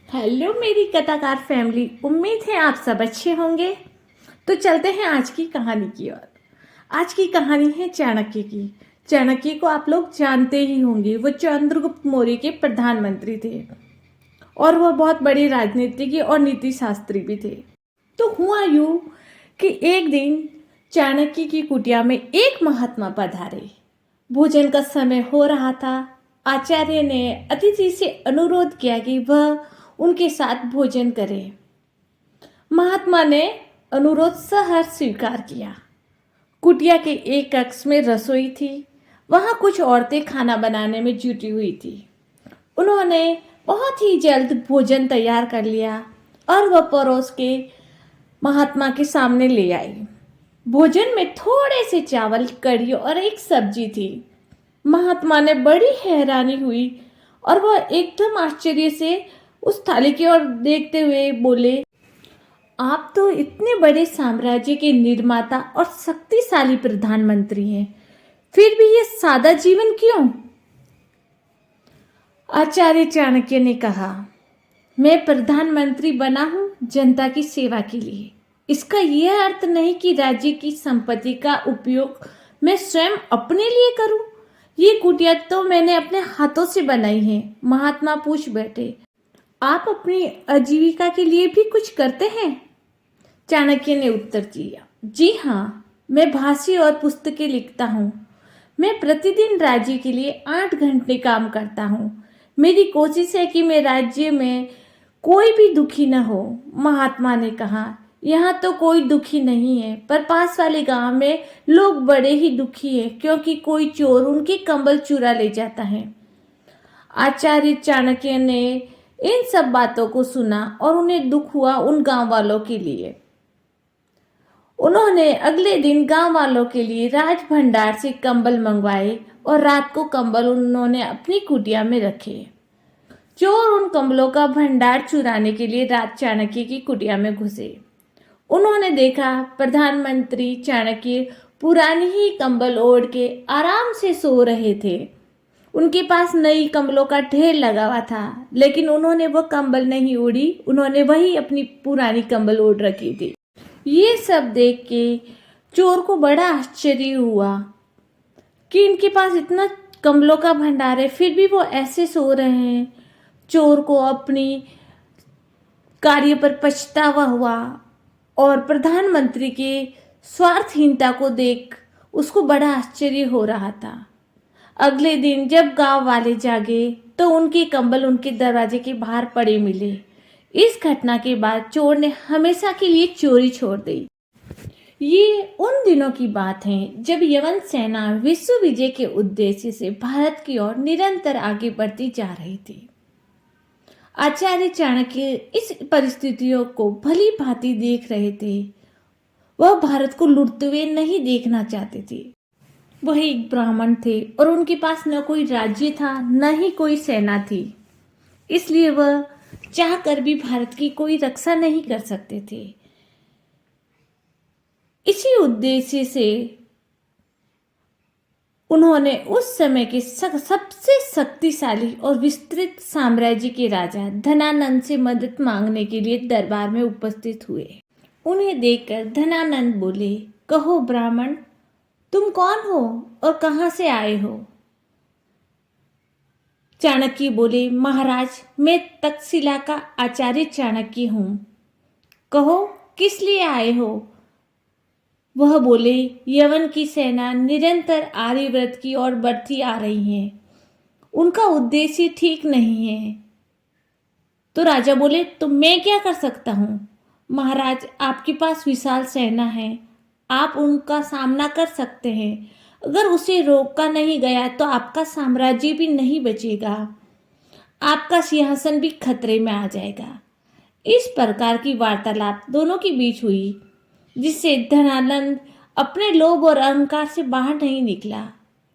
Hello मेरी कथाकार family. उम्मीद है आप सब अच्छे होंगे। तो चलते हैं आज की कहानी की ओर। आज की कहानी है चाणक्य की। चाणक्य को आप लोग जानते ही होंगे। वो चंद्रगुप्त मौर्य के प्रधानमंत्री थे और वह बहुत बड़े राजनीतिज्ञ और नीति शास्त्री भी थे। तो हुआ यूं कि एक दिन चाणक्य की कुटिया में एक महात्मा पधारे। भोजन का समय हो रहा था। आचार्य ने अतिथि से अनुरोध किया कि वह उनके साथ भोजन करे। महात्मा ने अनुरोध सहर्ष स्वीकार किया। कुटिया के एक कक्ष में रसोई थी। वहां कुछ औरतें खाना बनाने में जुटी हुई थी। उन्होंने बहुत ही जल्द भोजन तैयार कर लिया और वह परोस के महात्मा के सामने ले आई। भोजन में थोड़े से चावल, कढ़ी और एक सब्जी थी। महात्मा ने बड़ी हैरानी हुई और वह एकदम आश्चर्य से उस थाली की ओर देखते हुए बोले, आप तो इतने बड़े साम्राज्य के निर्माता और शक्तिशाली प्रधानमंत्री हैं, फिर भी ये सादा जीवन क्यों? आचार्य चाणक्य ने कहा, मैं प्रधानमंत्री बना हूं जनता की सेवा के लिए। इसका यह अर्थ नहीं कि राज्य की संपत्ति का उपयोग मैं स्वयं अपने लिए करूं। ये कुटिया तो मैंने अपने हाथों से बनाई है। महात्मा पूछ बैठे, आप अपनी आजीविका के लिए भी कुछ करते हैं? चाणक्य ने उत्तर दिया, जी हाँ, मैं भाषी और पुस्तकें लिखता हूँ। मैं प्रतिदिन राज्य के लिए 8 घंटे काम करता हूँ। मेरी कोशिश है कि मेरे राज्य में कोई भी दुखी न हो। महात्मा ने कहा, यहाँ तो कोई दुखी नहीं है, पर पास वाले गांव में लोग बड़े ही दुखी हैं क्योंकि कोई चोर उनके कंबल चुरा ले जाता है। आचार्य चाणक्य ने इन सब बातों को सुना और उन्हें दुख हुआ उन गांव वालों के लिए। उन्होंने अगले दिन गांव वालों के लिए राज भंडार से कंबल मंगवाए और रात को कंबल उन्होंने अपनी कुटिया में रखे। चोर उन कंबलों का भंडार चुराने के लिए रात चाणक्य की कुटिया में घुसे। उन्होंने देखा प्रधानमंत्री चाणक्य पुरानी ही कंबल ओढ़ के आराम से सो रहे थे। उनके पास नई कंबलों का ढेर लगा हुआ था, लेकिन उन्होंने वह कंबल नहीं ओढ़ी। उन्होंने वही अपनी पुरानी कंबल ओढ़ रखी थी। ये सब देख के चोर को बड़ा आश्चर्य हुआ कि इनके पास इतना कंबलों का भंडार है, फिर भी वो ऐसे सो रहे हैं। चोर को अपनी कार्य पर पछतावा हुआ और प्रधानमंत्री के स्वार्थहीनता को देख उसको बड़ा आश्चर्य हो रहा था। अगले दिन जब गांव वाले जागे तो उनके कंबल उनके दरवाजे के बाहर पड़े मिले। इस घटना के बाद चोर ने हमेशा के लिए चोरी छोड़ दी। ये उन दिनों की बात है जब यवन सेना विश्व विजय के उद्देश्य से भारत की ओर निरंतर आगे बढ़ती जा रही थी। आचार्य चाणक्य इस परिस्थितियों को भली भांति देख रहे थे। वह भारत को लुटते हुए नहीं देखना चाहते थे। वह एक ब्राह्मण थे और उनके पास न कोई राज्य था न ही कोई सेना थी। इसलिए वह चाहकर भी भारत की कोई रक्षा नहीं कर सकते थे। इसी उद्देश्य से उन्होंने उस समय के सबसे शक्तिशाली और विस्तृत साम्राज्य के राजा धनानंद से मदद मांगने के लिए दरबार में उपस्थित हुए। उन्हें देखकर धनानंद बोले, कहो ब्राह्मण, तुम कौन हो और कहां से आए हो? चाणक्य बोले, महाराज, मैं तक्षशिला का आचार्य चाणक्य हूं। कहो किस लिए आए हो? वह बोले, यवन की सेना निरंतर आर्यव्रत की ओर बढ़ती आ रही है। उनका उद्देश्य ठीक नहीं है। तो राजा बोले, तो मैं क्या कर सकता हूं? महाराज, आपके पास विशाल सेना है, आप उनका सामना कर सकते हैं। अगर उसे रोका नहीं गया तो आपका साम्राज्य भी नहीं बचेगा, आपका सिंहासन भी खतरे में आ जाएगा। इस प्रकार की वार्तालाप दोनों के बीच हुई, जिससे धनानंद अपने लोभ और अहंकार से बाहर नहीं निकला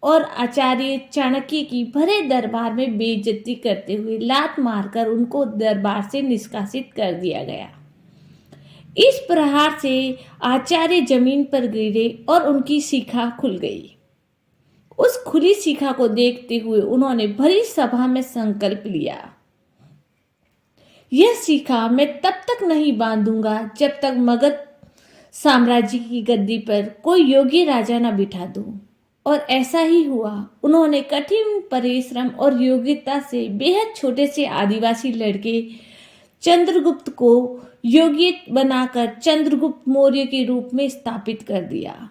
और आचार्य चाणक्य की भरे दरबार में बेइज्जती करते हुए लात मारकर उनको दरबार से निष्कासित कर दिया गया। इस प्रहार से आचार्य जमीन पर गिरे और उनकी शिखा खुल गई। उस खुली शिखा को देखते हुए उन्होंने भरी सभा में संकल्प लिया, यह सीखा मैं तब तक नहीं बांधूंगा जब तक मगध साम्राज्य की गद्दी पर कोई योगी राजा न बिठा दूं। और ऐसा ही हुआ। उन्होंने कठिन परिश्रम और योग्यता से बेहद छोटे से आदिवासी लड़के चंद्रगुप्त को योग्य बनाकर चंद्रगुप्त मौर्य के रूप में स्थापित कर दिया।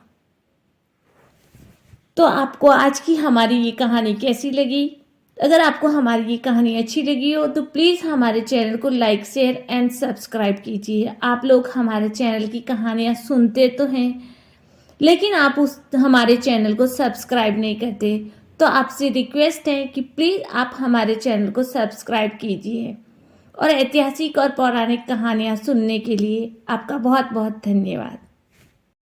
तो आपको आज की हमारी ये कहानी कैसी लगी? अगर आपको हमारी ये कहानी अच्छी लगी हो तो प्लीज़ हमारे चैनल को लाइक शेयर एंड सब्सक्राइब कीजिए। आप लोग हमारे चैनल की कहानियाँ सुनते तो हैं, लेकिन आप हमारे चैनल को सब्सक्राइब नहीं करते। तो आपसे रिक्वेस्ट है कि प्लीज़ आप हमारे चैनल को सब्सक्राइब कीजिए। और ऐतिहासिक और पौराणिक कहानियाँ सुनने के लिए आपका बहुत बहुत धन्यवाद।